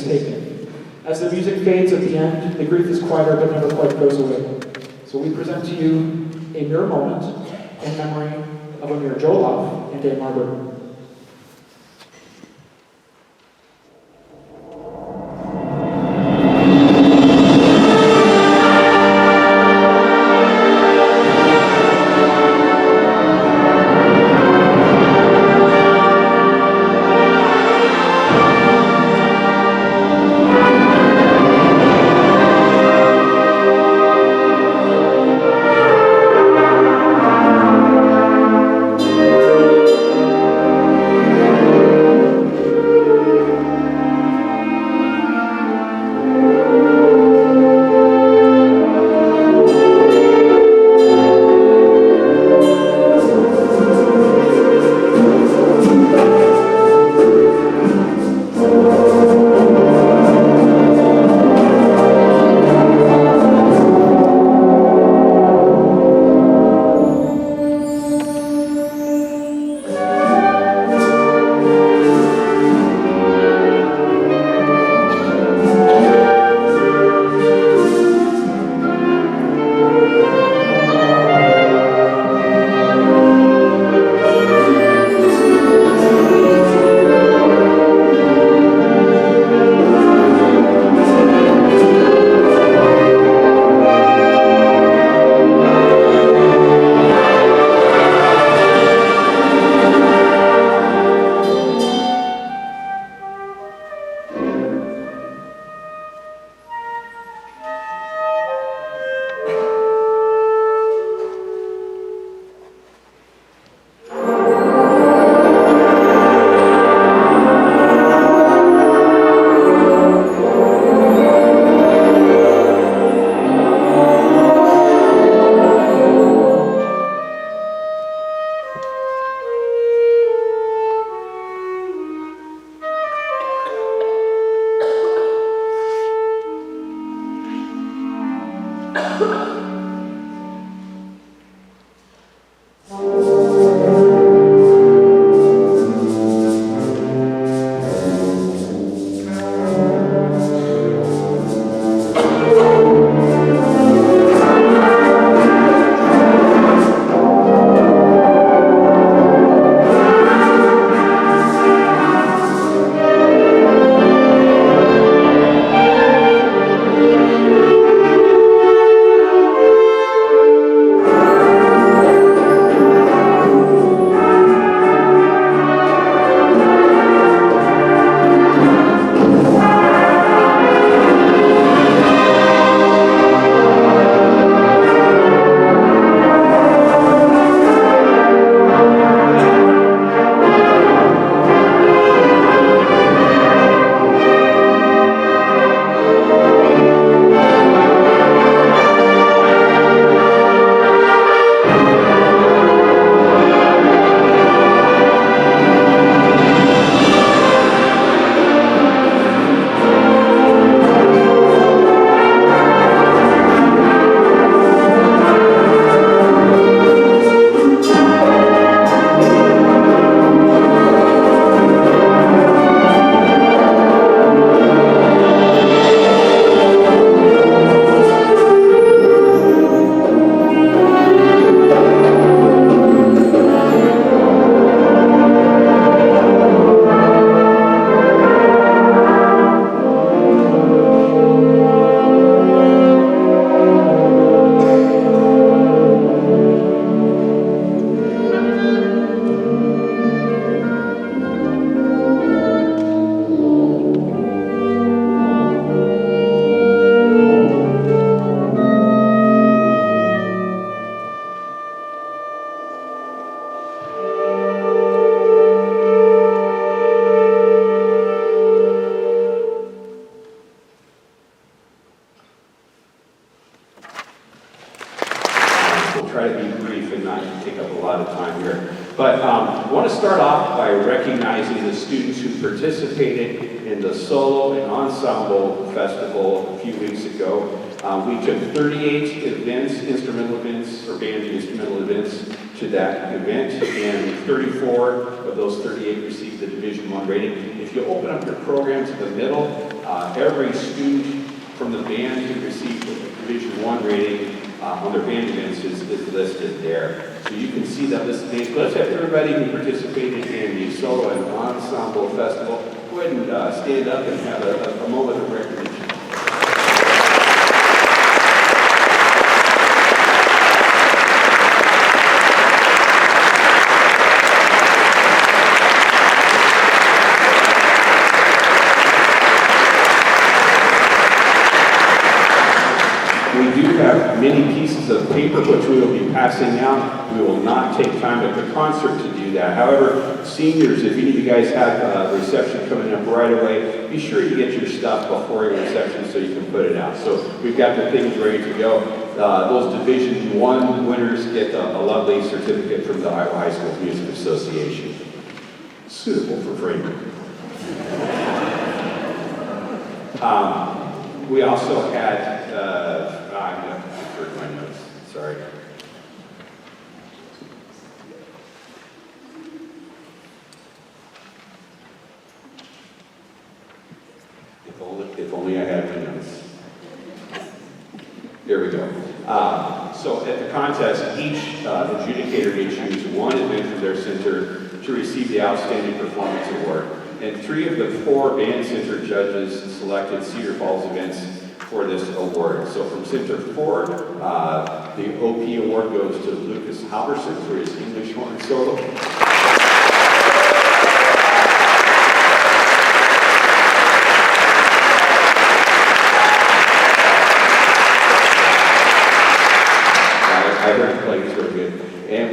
taken. As the music fades at the end, the grief is quieter but never quite goes away. So we present to you a mere moment in memory of Amir Jolov and Dame Margaret. try to be brief and not take up a lot of time here. But I want to start off by recognizing the students who participated in the solo and ensemble festival a few weeks ago. We took 38 events, instrumental events, or band instrumental events to that event, and 34 of those 38 received the Division I rating. If you open up your program to the middle, every student from the band who received a Division I rating on their band events is listed there. So you can see that list of names. Let's have everybody who participated in the Solo and Ensemble Festival go ahead and stand up and have a moment of recognition. We do have many pieces of paper which we will be passing out. We will not take time at the concert to do that. However, seniors, if any of you guys have a reception coming up right away, be sure you get your stuff before your reception so you can put it out. So we've got the things ready to go. Those Division I winners get a lovely certificate from the Iowa High School Music Association. Suitable for framing. We also had, I'm going to refer to my notes, sorry. If only I had my notes. There we go. So at the contest, each adjudicator may choose one event from their center to receive the Outstanding Performance Award. And 3 of the 4 band center judges selected Cedar Falls events for this award. So from Center 4, the OP award goes to Lucas Halverson for his English horn solo. I heard the players were good. And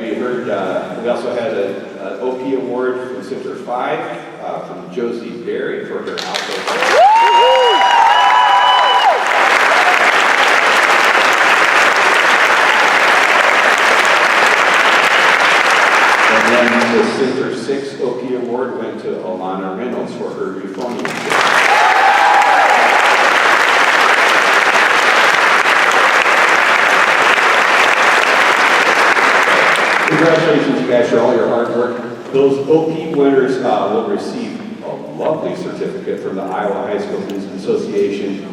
we also had an OP award from Center 5 from Josie Berry for her alto. And then the Center 6 OP award went to Alana Reynolds for her euphonium. Congratulations, you guys, for all your hard work. Those OP winners will receive a lovely certificate from the Iowa High School Music Association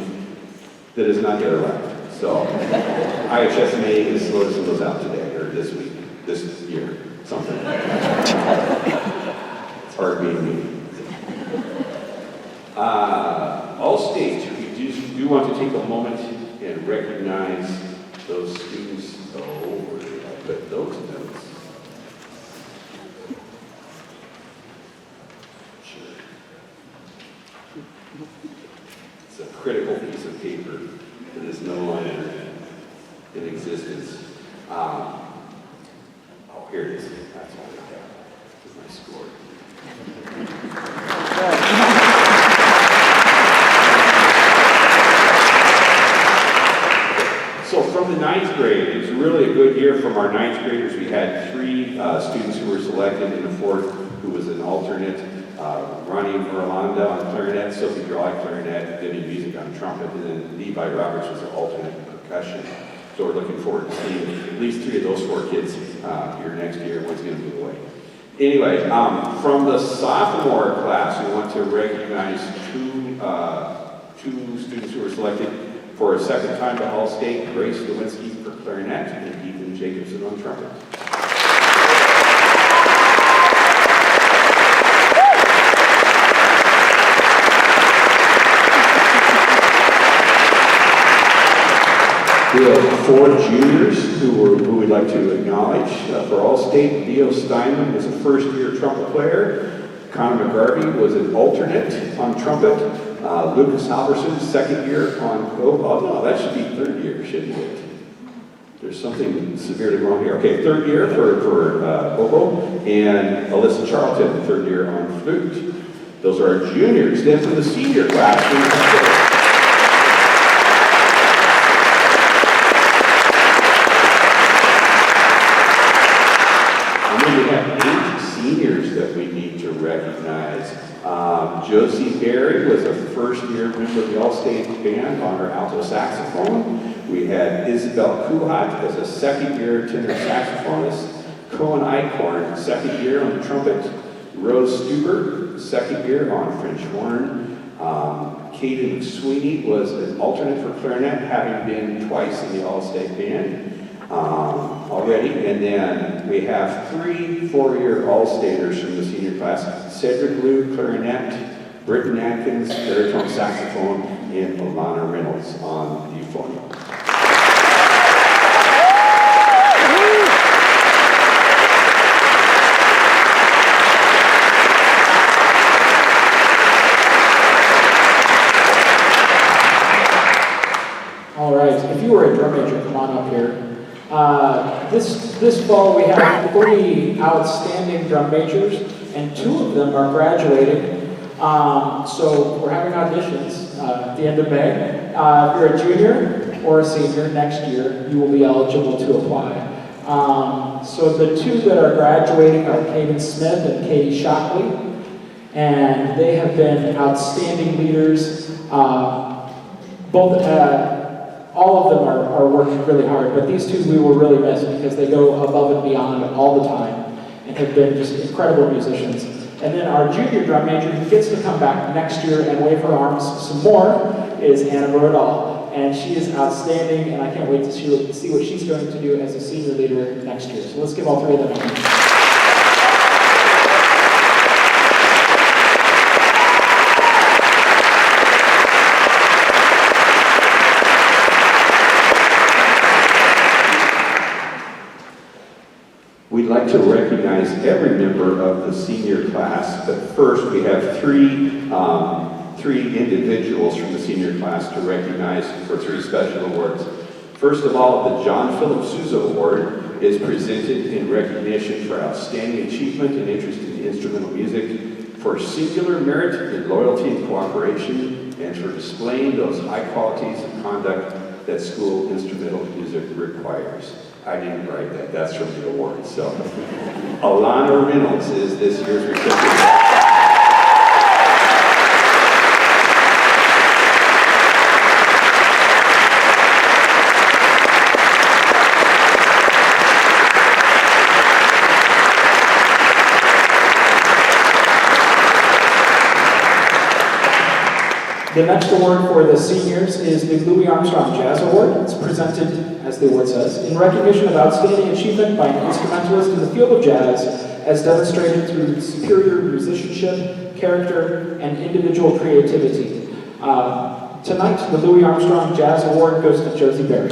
that is not yet arrived. So, IHSMA is noticing those out today, or this week, this year, something. It's hard being me. All states, we do want to take a moment and recognize those students. Oh, where did I put those notes? It's a critical piece of paper that is no longer in existence. Oh, here it is. That's all I have. This is my score. So from the 9th grade, it was really a good year from our 9th graders. We had 3 students who were selected, and a 4th who was an alternate. Ronnie Merlanda on clarinet, Sophie Dry clarinet, Debbie Music on trumpet, and then Levi Roberts was an alternate percussion. So we're looking forward to seeing at least 3 of those 4 kids here next year. One's going to move away. Anyway, from the sophomore class, we want to recognize two students who were selected for a second time to All-State, Grace Lewinsky for clarinet and Ethan Jacobson on trumpet. We have 4 juniors who we'd like to acknowledge. For All-State, Leo Steinman was a first-year trumpet player. Connor McGarvey was an alternate on trumpet. Lucas Halverson, second year on oh no, that should be 3rd year, shouldn't it? There's something severely wrong here. Okay, 3rd year for oboe, and Alyssa Charlton, 3rd year on flute. Those are our juniors. Then for the senior class, we have we have 8 seniors that we need to recognize. Josie Berry was a first-year member of the All-State Band on her alto saxophone. We had Isabel Kuhat as a second-year tenor saxophonist. Cohen Eichhorn, second year on the trumpet. Rose Stuber, second year on French horn. Katie McSweeney was an alternate for clarinet, having been twice in the All-State Band already. And then we have 3 four-year All-Staters from the senior class: Cedric Liu, clarinet; Britton Atkins, baritone saxophone; and Alana Reynolds on euphonium. All right, if you were a drum major, come on up here. This fall we have 3 outstanding drum majors, and 2 of them are graduating. So we're having auditions at the end of May. If you're a junior or a senior next year, you will be eligible to apply. So the 2 that are graduating are Kaden Smith and Katie Shockley, and they have been outstanding leaders. All of them are working really hard, but these 2 we will really miss because they go above and beyond all the time and have been just incredible musicians. And then our junior drum major, who gets to come back next year and wave her arms some more, is Anna Brodal. And she is outstanding, and I can't wait to see what she's going to do as a senior leader next year. So let's give all 3 of them a hand. We'd like to recognize every member of the senior class, but first we have 3 individuals from the senior class to recognize for 3 special awards. First of all, the John Philip Sousa Award is presented in recognition for outstanding achievement and interest in instrumental music, for singular merit in loyalty and cooperation, and for displaying those high qualities of conduct that school instrumental music requires. I didn't write that, that's from the award. So, Alana Reynolds is this year's recipient. The next award for the seniors is the Louis Armstrong Jazz Award. It's presented, as the award says, in recognition of outstanding achievement by an instrumentalist in the field of jazz, as demonstrated through superior musicianship, character, and individual creativity. Tonight, the Louis Armstrong Jazz Award goes to Josie Berry.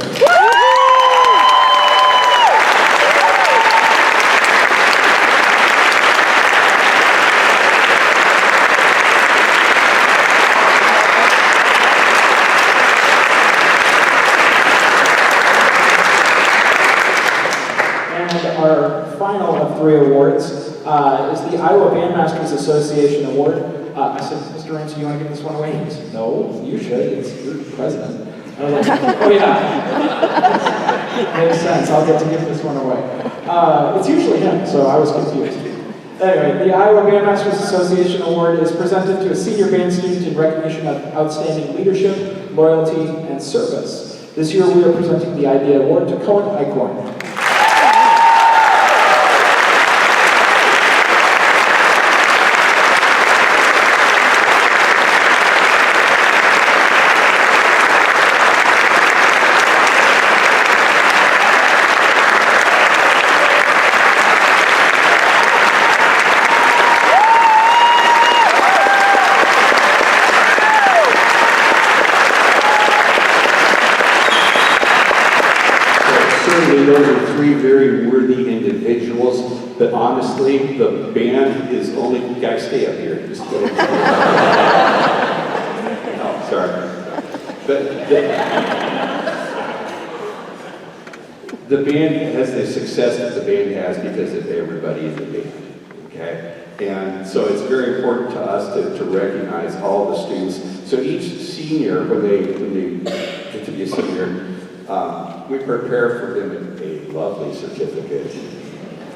Our final of 3 awards is the Iowa Bandmasters Association Award. I said, Mr. Ramsey, you want to give this one away? He said, no, you should. You're the president. I was like, oh yeah. Makes sense. I'll get to give this one away. It's usually him, so I was confused. Anyway, the Iowa Bandmasters Association Award is presented to a senior band student in recognition of outstanding leadership, loyalty, and service. This year we are presenting the Idea Award to Cohen Eichhorn. Those are 3 very worthy individuals, but honestly, the band is only, guys, stay up here. Just go. Oh, sorry. But the band has the success that the band has because of everybody in the band, okay? And so it's very important to us to recognize all the students. So each senior, when they get to be a senior, we prepare for them a lovely certificate,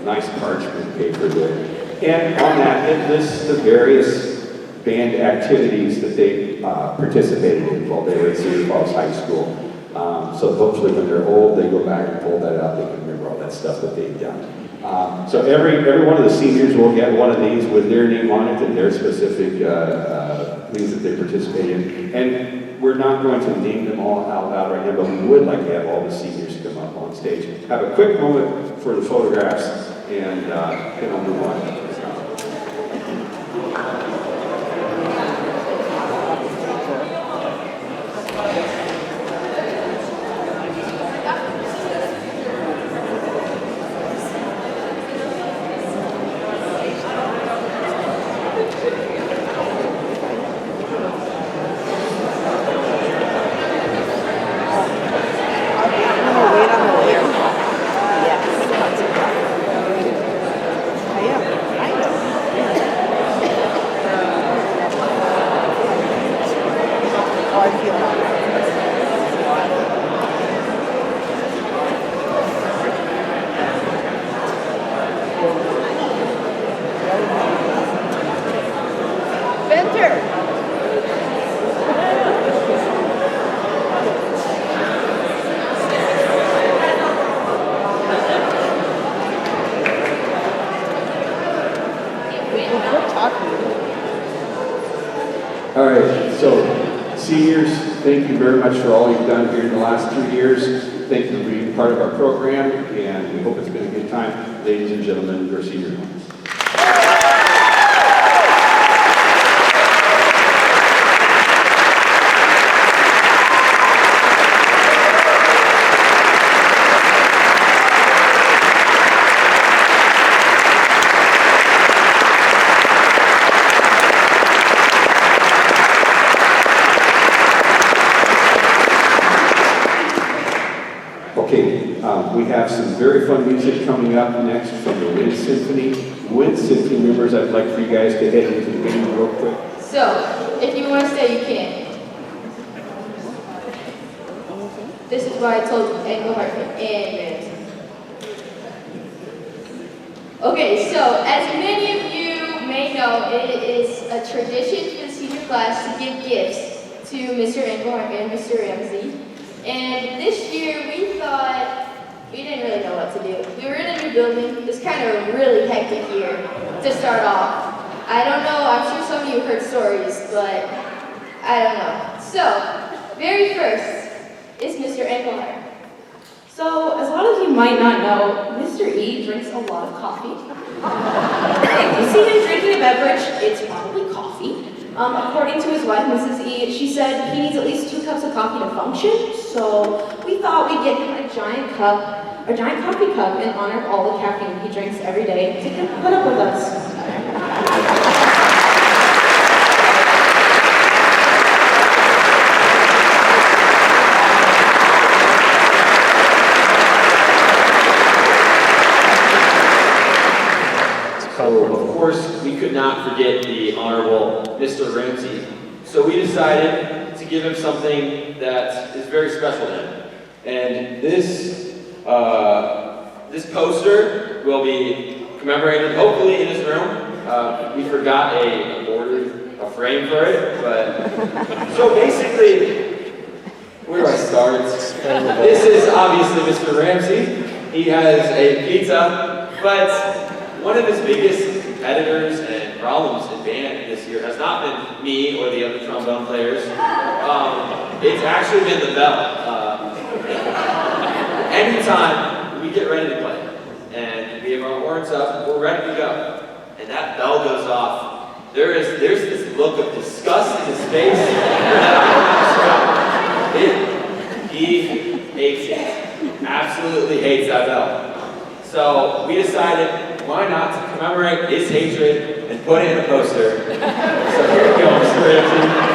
nice parchment paper there. And on that, it lists the various band activities that they participated in while they were at Cedar Falls High School. So hopefully when they're old, they go back and pull that out, they can remember all that stuff that they've done. So every one of the seniors will get one of these with their name on it and their specific things that they participate in. And we're not going to name them all out loud right now, but we would like to have all the seniors come up on stage. Have a quick moment for the photographs, and then I'll move on. All right, so seniors, thank you very much for all you've done here in the last 3 years. Thank you for being part of our program, and we hope it's been a good time. Ladies and gentlemen, your senior homes. We have some very fun music coming up next from the Wind Symphony. Wind Symphony members, I'd like for you guys to head into the game real quick. So, if you want to stay, you can. This is why I told you, Engelhart and Ramsey. Okay, so as many of you may know, it is a tradition for the senior class to give gifts to Mr. Engelhart and Mr. Ramsey. And this year we thought, we didn't really know what to do. We were in a new building. It was kind of a really hectic year to start off. I don't know, I'm sure some of you heard stories, but I don't know. So, very first is Mr. Engelhart. So, as a lot of you might not know, Mr. E drinks a lot of coffee. If you see him drinking a beverage, it's probably coffee. According to his wife, Mrs. E, she said he needs at least 2 cups of coffee to function, so we thought we'd get him a giant coffee cup in honor of all the caffeine he drinks every day to put up with us. So, of course, we could not forget the Honorable Mr. Ramsey. So we decided to give him something that is very special to him. And this poster will be commemorated, hopefully, in his room. We forgot a frame for it, but... So basically, where do I start? This is obviously Mr. Ramsey. He has a pizza, but one of his biggest competitors and problems in band this year has not been me or the other trombone players. It's actually been the bell. Anytime we get ready to play and we have our horns up, we're ready to go, and that bell goes off, there's this look of disgust in his face that I can't describe. He hates it. Absolutely hates that bell. So we decided, why not to commemorate his hatred and put it in a poster. So here we go, Mr. Ramsey.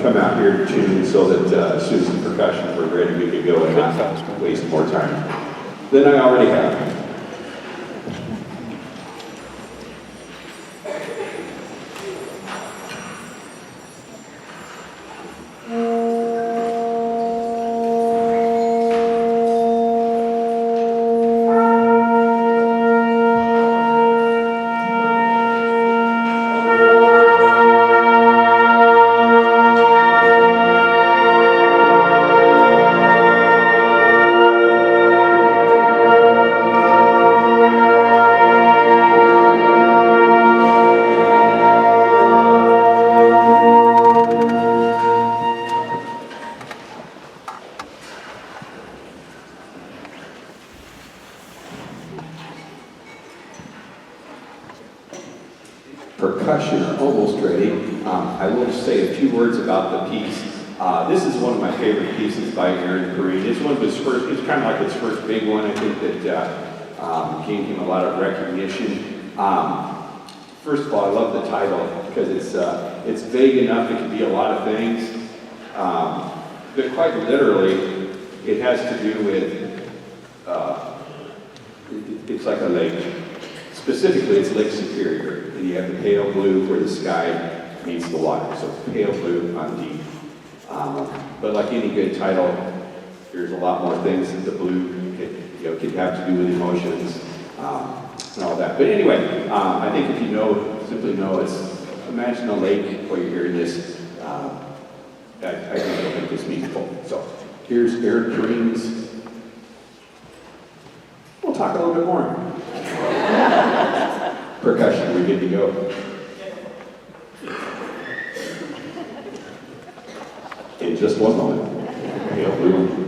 Come out here to tune so that as soon as the percussion were ready, we could go and not waste more time than I already have. percussion are almost ready. I will just say a few words about the piece. This is one of my favorite pieces by Aaron Perrine. It's one of his first, it's kind of like his first big one. I think that gained him a lot of recognition. First of all, I love the title because it's vague enough, it can be a lot of things. But quite literally, it has to do with, it's like a lake. Specifically, it's Lake Superior. And you have the pale blue where the sky meets the water. So pale blue on deep. But like any good title, there's a lot more things that the blue could have to do with emotions and all that. But anyway, I think if you simply know, imagine a lake while you're hearing this. I think it'll make this meaningful. So here's Aaron Perrine's. We'll talk a little bit more. Percussion, we're good to go. In just one moment. Pale blue.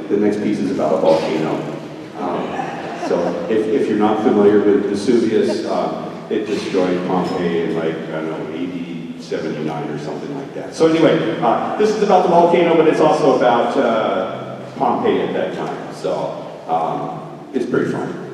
the next piece is about a volcano. So if you're not familiar with Vesuvius, it destroyed Pompeii in like, I don't know, AD 79 or something like that. So anyway, this is about the volcano, but it's also about Pompeii at that time. So it's pretty fun.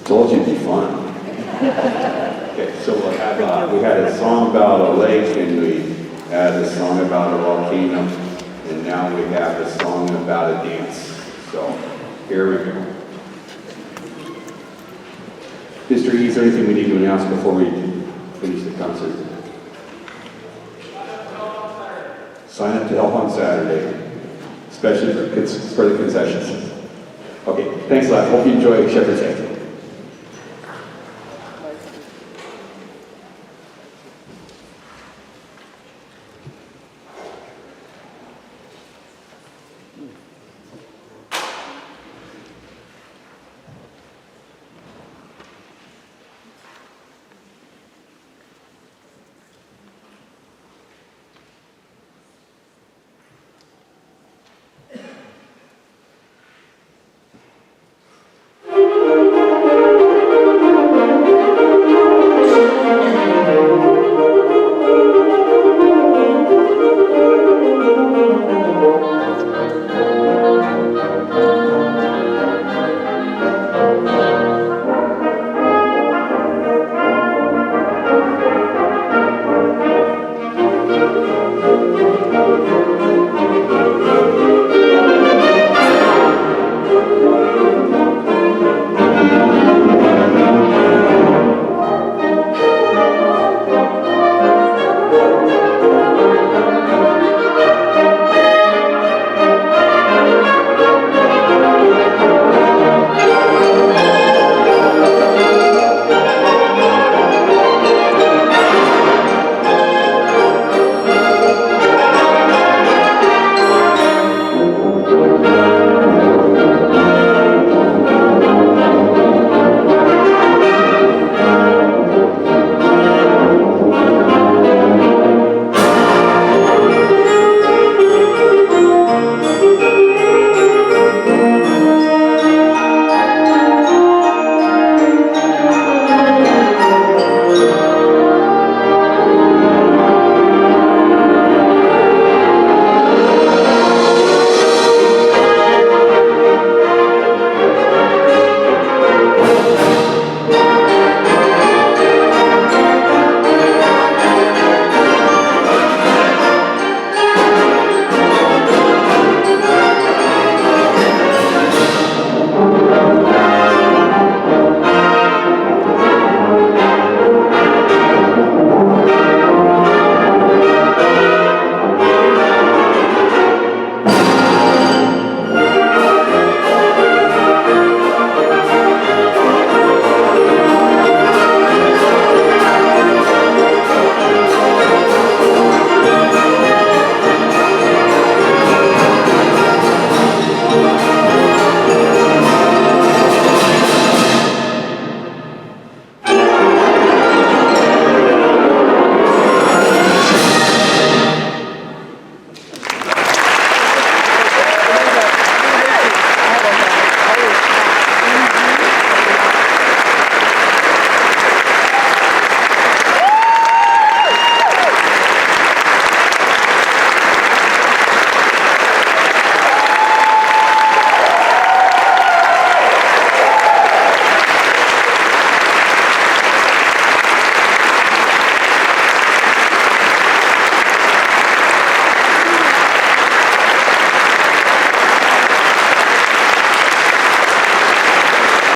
Told you it'd be fun. Okay, so we had a song about a lake, and we had a song about a volcano, and now we have a song about a dance. So here we go. Mr. E, is there anything we need to announce before we finish the concert? Sign up to help on Saturday, especially for the concessions. Okay, thanks a lot. Hope you enjoy Shepherd's Head.